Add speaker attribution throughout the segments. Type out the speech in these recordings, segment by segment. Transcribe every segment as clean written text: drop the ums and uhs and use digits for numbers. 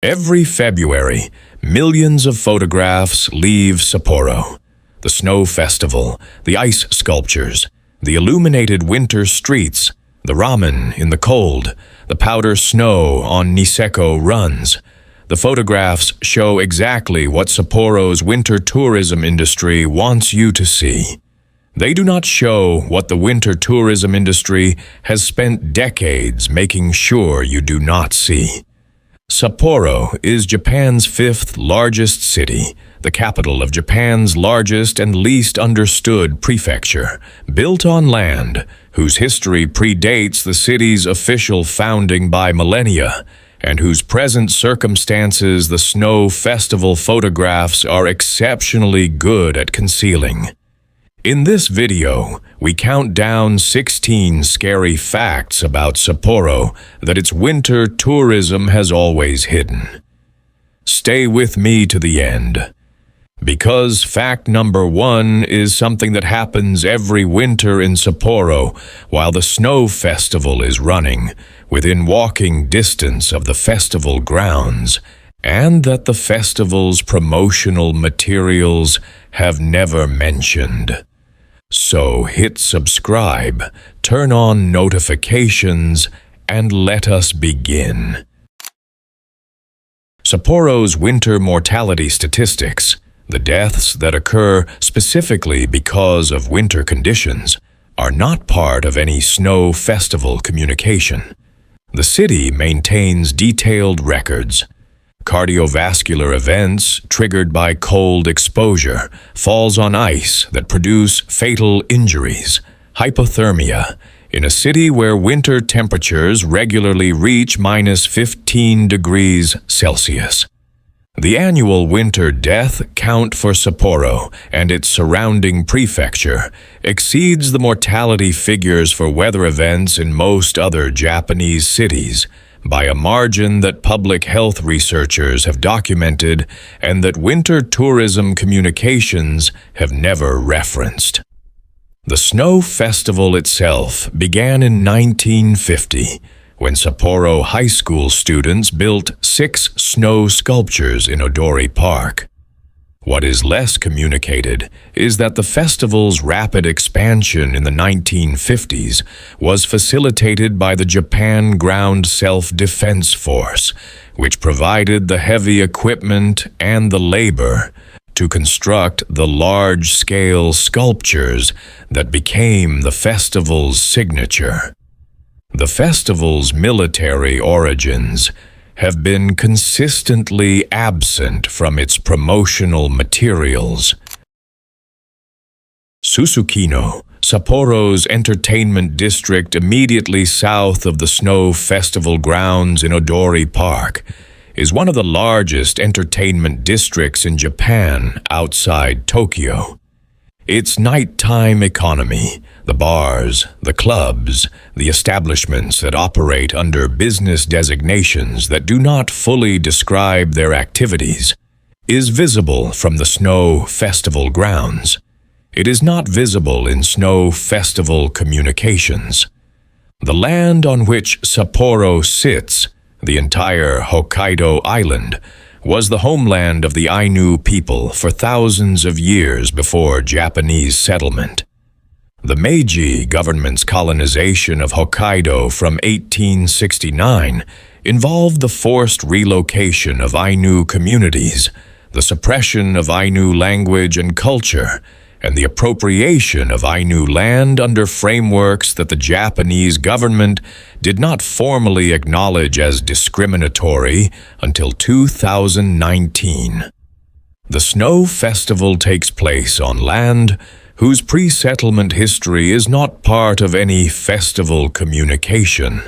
Speaker 1: Every February, millions of photographs leave Sapporo. The snow festival, the ice sculptures, the illuminated winter streets, the ramen in the cold, the powder snow on Niseko runs. The photographs show exactly what Sapporo's winter tourism industry wants you to see. They do not show what the winter tourism industry has spent decades making sure you do not see. Sapporo is Japan's fifth largest city, the capital of Japan's largest and least understood prefecture, built on land whose history predates the city's official founding by millennia, and whose present circumstances the snow festival photographs are exceptionally good at concealing. In this video, we count down 16 scary facts about Sapporo that its winter tourism has always hidden. Stay with me to the end, because fact number 1 is something that happens every winter in Sapporo while the snow festival is running, within walking distance of the festival grounds, and that the festival's promotional materials have never mentioned. So hit subscribe, turn on notifications, and let us begin. Sapporo's winter mortality statistics, the deaths that occur specifically because of winter conditions, are not part of any snow festival communication. The city maintains detailed records. Cardiovascular events triggered by cold exposure, falls on ice that produce fatal injuries, hypothermia, in a city where winter temperatures regularly reach -15 degrees Celsius. The annual winter death count for Sapporo and its surrounding prefecture exceeds the mortality figures for weather events in most other Japanese cities, by a margin that public health researchers have documented and that winter tourism communications have never referenced. The snow festival itself began in 1950, when Sapporo high school students built 6 snow sculptures in Odori Park. What is less communicated is that the festival's rapid expansion in the 1950s was facilitated by the Japan Ground Self-Defense Force, which provided the heavy equipment and the labor to construct the large-scale sculptures that became the festival's signature. The festival's military origins have been consistently absent from its promotional materials. Susukino, Sapporo's entertainment district immediately south of the snow festival grounds in Odori Park, is one of the largest entertainment districts in Japan outside Tokyo. Its nighttime economy, the bars, the clubs, the establishments that operate under business designations that do not fully describe their activities, is visible from the snow festival grounds. It is not visible in snow festival communications. The land on which Sapporo sits, the entire Hokkaido island, was the homeland of the Ainu people for thousands of years before Japanese settlement. The Meiji government's colonization of Hokkaido from 1869 involved the forced relocation of Ainu communities, the suppression of Ainu language and culture, and the appropriation of Ainu land under frameworks that the Japanese government did not formally acknowledge as discriminatory until 2019. The snow festival takes place on land whose pre-settlement history is not part of any festival communication.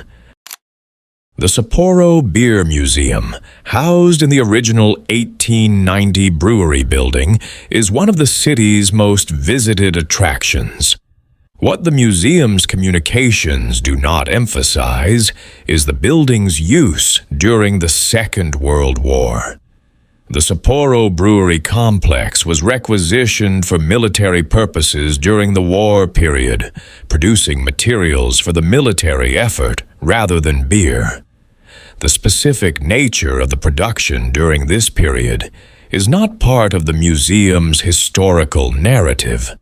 Speaker 1: The Sapporo Beer Museum, housed in the original 1890 brewery building, is one of the city's most visited attractions. What the museum's communications do not emphasize is the building's use during the Second World War. The Sapporo Brewery complex was requisitioned for military purposes during the war period, producing materials for the military effort rather than beer. The specific nature of the production during this period is not part of the museum's historical narrative.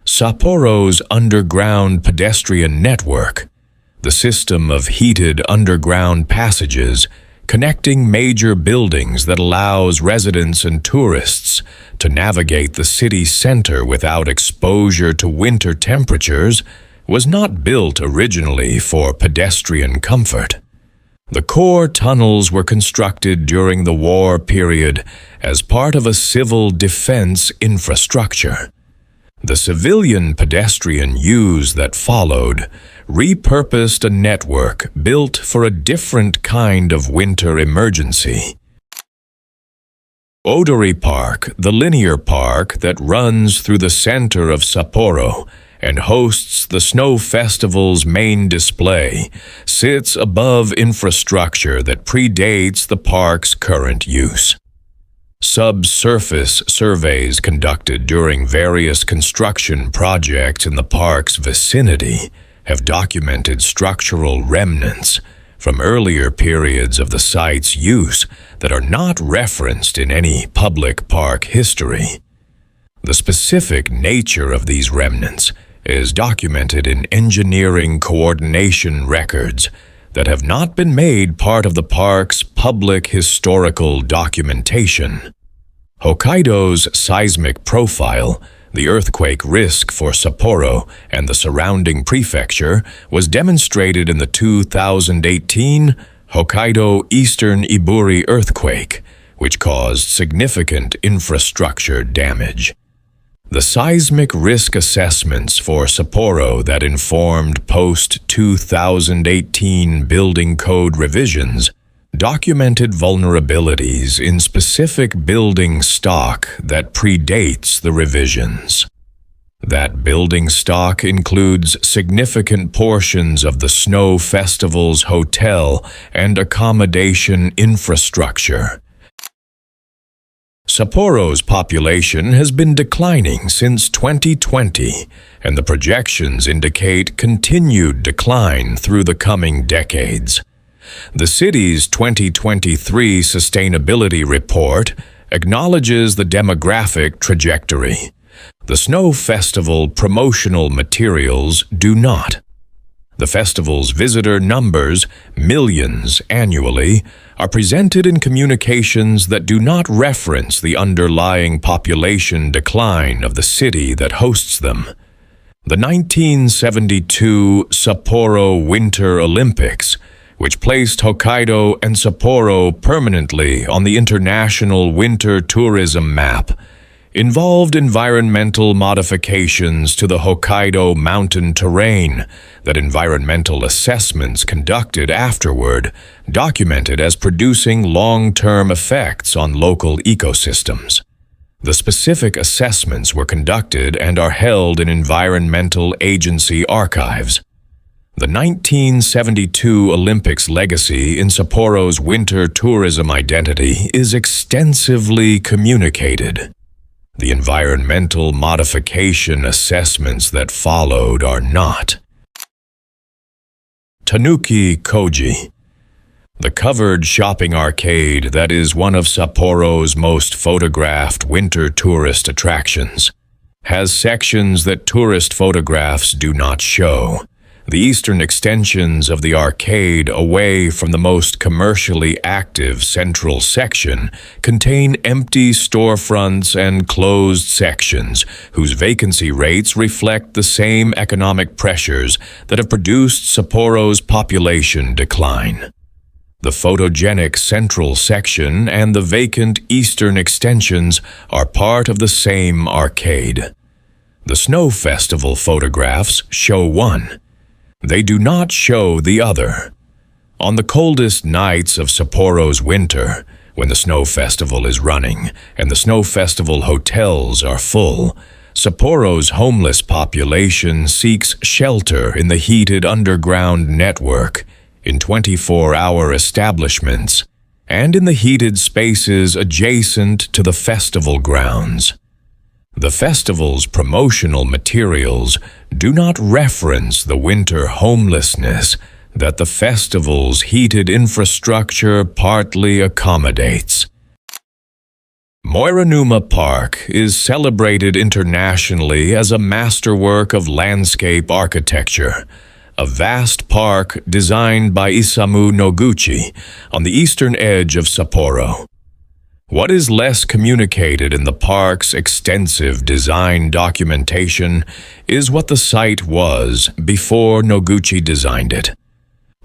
Speaker 1: Sapporo's underground pedestrian network, the system of heated underground passages connecting major buildings that allows residents and tourists to navigate the city center without exposure to winter temperatures, was not built originally for pedestrian comfort. The core tunnels were constructed during the war period as part of a civil defense infrastructure. The civilian pedestrian use that followed repurposed a network built for a different kind of winter emergency. Odori Park, the linear park that runs through the center of Sapporo and hosts the Snow Festival's main display, sits above infrastructure that predates the park's current use. Subsurface surveys conducted during various construction projects in the park's vicinity have documented structural remnants from earlier periods of the site's use that are not referenced in any public park history. The specific nature of these remnants is documented in engineering coordination records that have not been made part of the park's public historical documentation. Hokkaido's seismic profile, the earthquake risk for Sapporo and the surrounding prefecture, was demonstrated in the 2018 Hokkaido Eastern Iburi earthquake, which caused significant infrastructure damage. The seismic risk assessments for Sapporo that informed post-2018 building code revisions documented vulnerabilities in specific building stock that predates the revisions. That building stock includes significant portions of the Snow Festival's hotel and accommodation infrastructure. Sapporo's population has been declining since 2020, and the projections indicate continued decline through the coming decades. The city's 2023 sustainability report acknowledges the demographic trajectory. The Snow Festival promotional materials do not. The festival's visitor numbers, millions annually, are presented in communications that do not reference the underlying population decline of the city that hosts them. The 1972 Sapporo Winter Olympics, which placed Hokkaido and Sapporo permanently on the international winter tourism map, involved environmental modifications to the Hokkaido mountain terrain that environmental assessments conducted afterward documented as producing long-term effects on local ecosystems. The specific assessments were conducted and are held in environmental agency archives. The 1972 Olympics legacy in Sapporo's winter tourism identity is extensively communicated. The environmental modification assessments that followed are not. Tanuki Koji, the covered shopping arcade that is one of Sapporo's most photographed winter tourist attractions, has sections that tourist photographs do not show. The eastern extensions of the arcade away from the most commercially active central section contain empty storefronts and closed sections whose vacancy rates reflect the same economic pressures that have produced Sapporo's population decline. The photogenic central section and the vacant eastern extensions are part of the same arcade. The Snow Festival photographs show one. They do not show the other. On the coldest nights of Sapporo's winter, when the Snow Festival is running and the Snow Festival hotels are full, Sapporo's homeless population seeks shelter in the heated underground network, in 24-hour establishments, and in the heated spaces adjacent to the festival grounds. The festival's promotional materials do not reference the winter homelessness that the festival's heated infrastructure partly accommodates. Moiranuma Park is celebrated internationally as a masterwork of landscape architecture, a vast park designed by Isamu Noguchi on the eastern edge of Sapporo. What is less communicated in the park's extensive design documentation is what the site was before Noguchi designed it.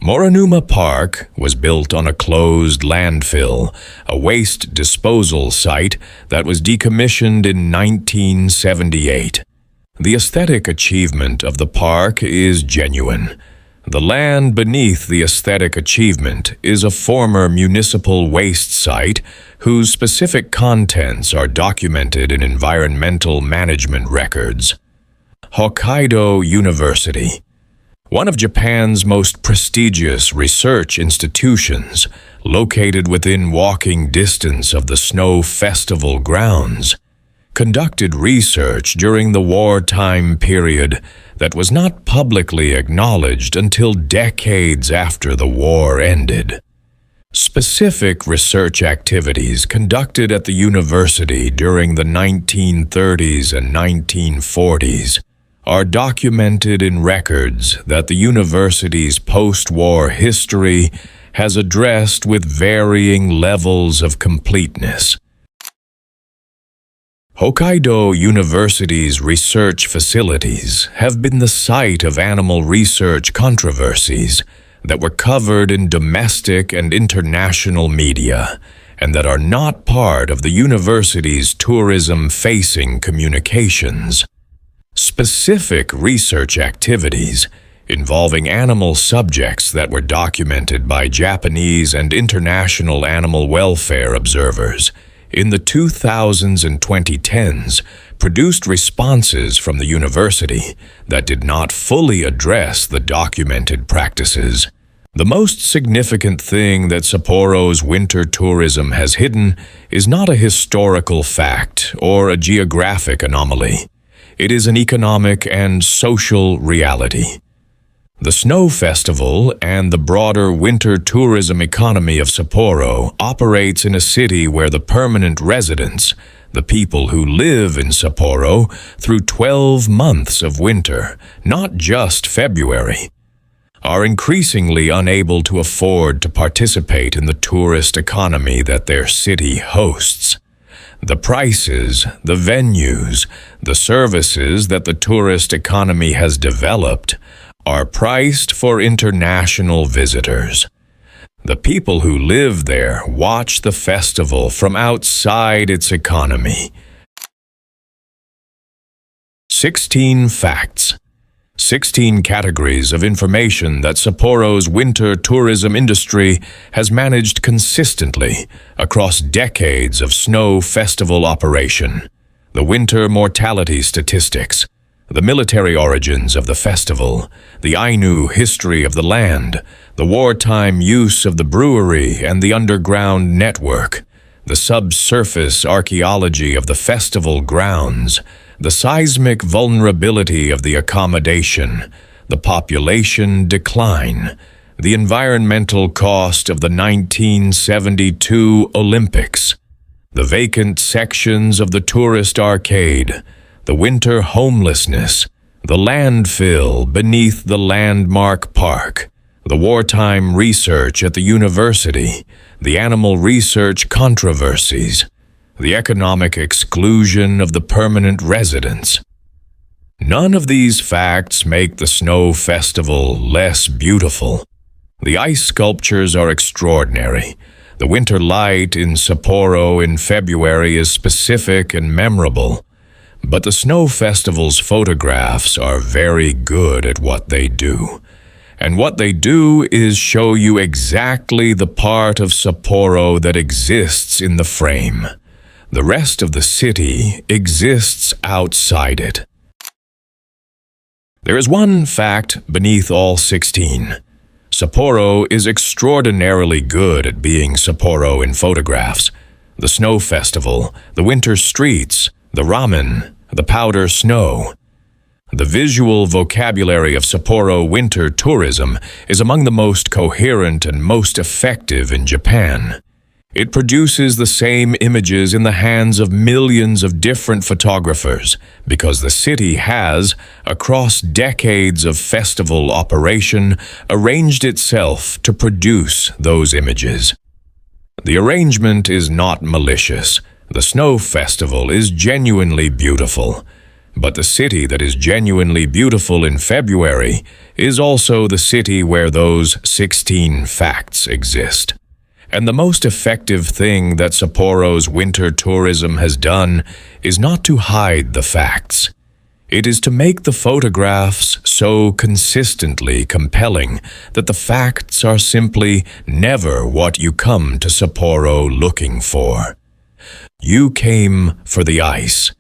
Speaker 1: Moiranuma Park was built on a closed landfill, a waste disposal site that was decommissioned in 1978. The aesthetic achievement of the park is genuine. The land beneath the aesthetic achievement is a former municipal waste site whose specific contents are documented in environmental management records. Hokkaido University, one of Japan's most prestigious research institutions, located within walking distance of the Snow Festival grounds, conducted research during the wartime period that was not publicly acknowledged until decades after the war ended. Specific research activities conducted at the university during the 1930s and 1940s are documented in records that the university's post-war history has addressed with varying levels of completeness. Hokkaido University's research facilities have been the site of animal research controversies that were covered in domestic and international media, and that are not part of the university's tourism-facing communications. Specific research activities involving animal subjects that were documented by Japanese and international animal welfare observers in the 2000s and 2010s produced responses from the university that did not fully address the documented practices. The most significant thing that Sapporo's winter tourism has hidden is not a historical fact or a geographic anomaly. It is an economic and social reality. The Snow Festival and the broader winter tourism economy of Sapporo operates in a city where the permanent residents, the people who live in Sapporo through 12 months of winter, not just February, are increasingly unable to afford to participate in the tourist economy that their city hosts. The prices, the venues, the services that the tourist economy has developed are priced for international visitors. The people who live there watch the festival from outside its economy. 16 facts. 16 categories of information that Sapporo's winter tourism industry has managed consistently across decades of snow festival operation. The winter mortality statistics, the military origins of the festival, the Ainu history of the land, the wartime use of the brewery and the underground network, the subsurface archaeology of the festival grounds, the seismic vulnerability of the accommodation, the population decline, the environmental cost of the 1972 Olympics, the vacant sections of the tourist arcade, the winter homelessness, the landfill beneath the landmark park, the wartime research at the university, the animal research controversies, the economic exclusion of the permanent residents. None of these facts make the Snow Festival less beautiful. The ice sculptures are extraordinary. The winter light in Sapporo in February is specific and memorable. But the Snow Festival's photographs are very good at what they do. And what they do is show you exactly the part of Sapporo that exists in the frame. The rest of the city exists outside it. There is one fact beneath all 16. Sapporo is extraordinarily good at being Sapporo in photographs. The Snow Festival, the winter streets, the ramen, the powder snow. The visual vocabulary of Sapporo winter tourism is among the most coherent and most effective in Japan. It produces the same images in the hands of millions of different photographers because the city has, across decades of festival operation, arranged itself to produce those images. The arrangement is not malicious. The snow festival is genuinely beautiful. But the city that is genuinely beautiful in February is also the city where those 16 facts exist. And the most effective thing that Sapporo's winter tourism has done is not to hide the facts. It is to make the photographs so consistently compelling that the facts are simply never what you come to Sapporo looking for. You came for the ice.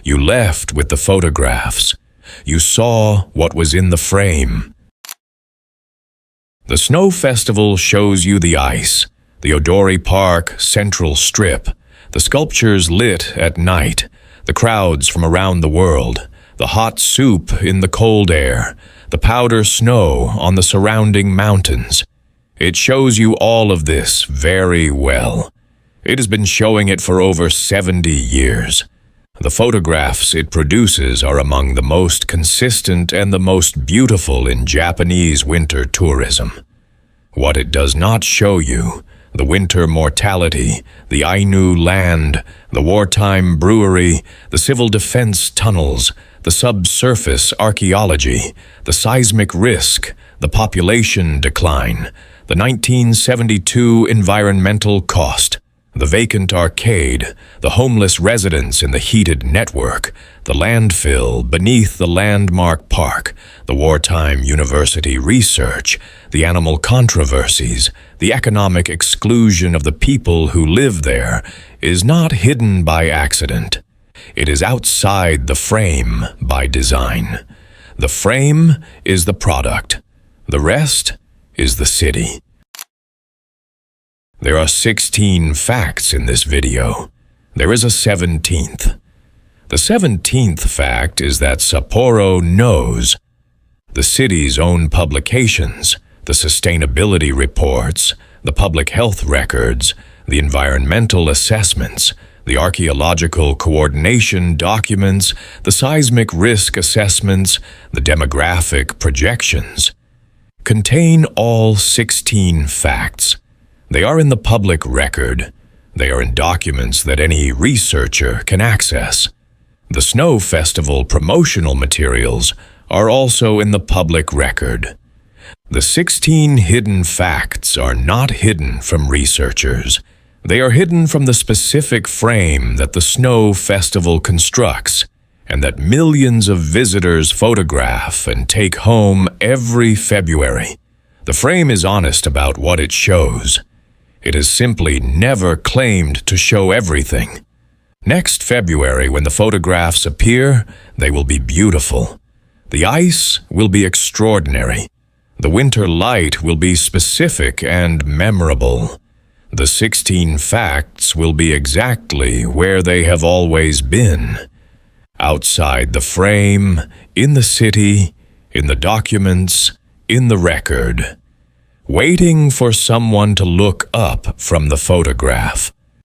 Speaker 1: You left with the photographs. You saw what was in the frame. The snow festival shows you the ice, the Odori Park Central Strip, the sculptures lit at night, the crowds from around the world, the hot soup in the cold air, the powder snow on the surrounding mountains. It shows you all of this very well. It has been showing it for over 70 years. The photographs it produces are among the most consistent and the most beautiful in Japanese winter tourism. What it does not show you, the winter mortality, the Ainu land, the wartime brewery, the civil defense tunnels, the subsurface archaeology, the seismic risk, the population decline, the 1972 environmental cost, the vacant arcade, the homeless residents in the heated network, the landfill beneath the landmark park, the wartime university research, the animal controversies, the economic exclusion of the people who live there is not hidden by accident. It is outside the frame by design. The frame is the product. The rest is the city. There are 16 facts in this video. There is a 17th. The 17th fact is that Sapporo knows the city's own publications, the sustainability reports, the public health records, the environmental assessments, the archaeological coordination documents, the seismic risk assessments, the demographic projections, contain all 16 facts. They are in the public record. They are in documents that any researcher can access. The Snow Festival promotional materials are also in the public record. The 16 hidden facts are not hidden from researchers. They are hidden from the specific frame that the Snow Festival constructs and that millions of visitors photograph and take home every February. The frame is honest about what it shows. It has simply never claimed to show everything. Next February, when the photographs appear, they will be beautiful. The ice will be extraordinary. The winter light will be specific and memorable. The 16 facts will be exactly where they have always been. Outside the frame, in the city, in the documents, in the record. Waiting for someone to look up from the photograph.